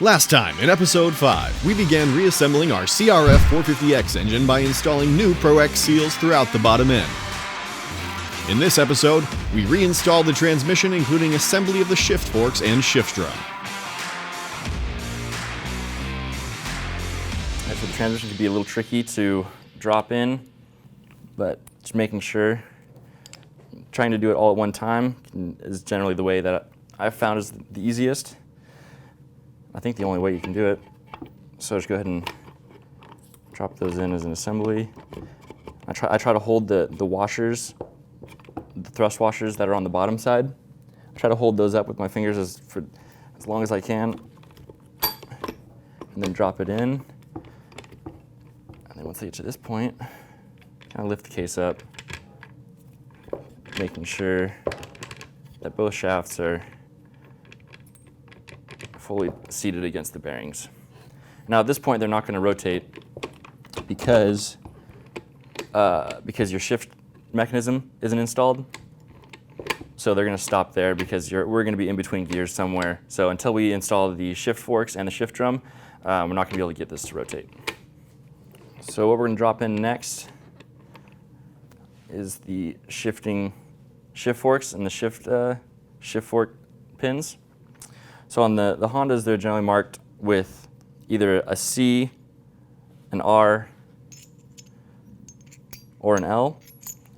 Last time, in episode 5, we began reassembling our CRF450X engine by installing new ProX seals throughout the bottom end. In this episode, we reinstalled the transmission, including assembly of the shift forks and shift drum. So the transmission can be a little tricky to drop in, but just making sure, trying to do it all at one time is generally the way that I've found is the easiest. I think the only way you can do it. So just go ahead and drop those in as an assembly. I try to hold the washers, the thrust washers that are on the bottom side. I try to hold those up with my fingers as long as I can, and then drop it in. And then once I get to this point, kind of lift the case up, making sure that both shafts are fully seated against the bearings. Now at this point they're not going to rotate because your shift mechanism isn't installed. So they're going to stop there because we're going to be in between gears somewhere. So until we install the shift forks and the shift drum, we're not going to be able to get this to rotate. So what we're going to drop in next is the shift forks and the shift fork pins. So on the Hondas, they're generally marked with either a C, an R, or an L.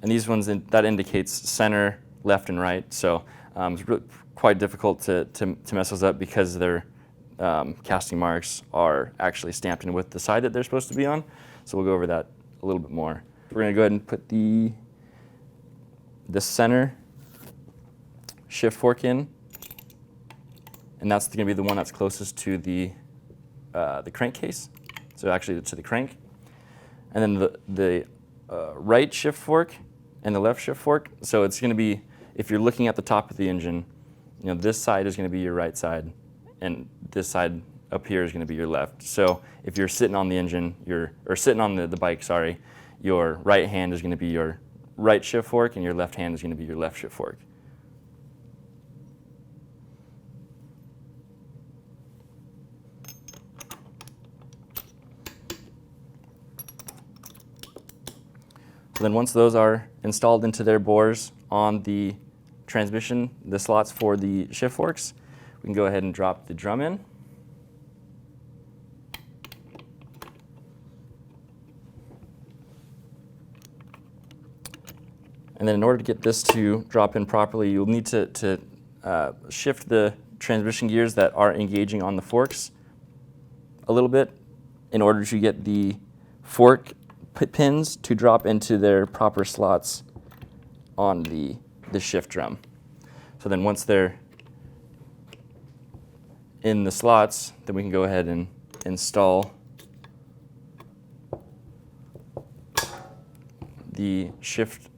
And these ones, that indicates center, left, and right. So it's really quite difficult to mess those up because their casting marks are actually stamped in with the side that they're supposed to be on. So we'll go over that a little bit more. We're going to go ahead and put the center shift fork in. And that's going to be the one that's closest to the crankcase, so actually to the crank. And then the right shift fork and the left shift fork. So it's going to be, if you're looking at the top of the engine, this side is going to be your right side, and this side up here is going to be your left. So if you're sitting on the engine, or sitting on the bike, sorry, your right hand is going to be your right shift fork, and your left hand is going to be your left shift fork. So then once those are installed into their bores on the transmission, the slots for the shift forks, we can go ahead and drop the drum in. And then in order to get this to drop in properly, you'll need to shift the transmission gears that are engaging on the forks a little bit in order to get the fork pins to drop into their proper slots on the shift drum. So then once they're in the slots, then we can go ahead and install the shift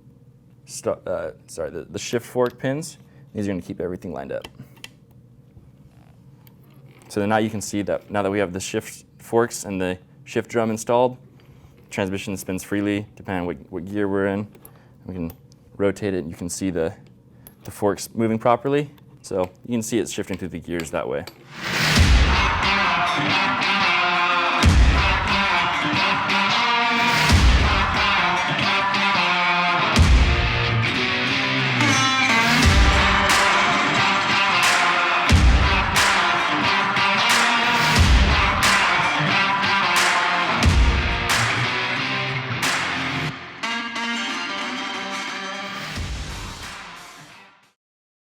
fork pins. These are going to keep everything lined up. So then now you can see that now that we have the shift forks and the shift drum installed, transmission spins freely depending on what gear we're in. We can rotate it and you can see the forks moving properly. So you can see it's shifting through the gears that way.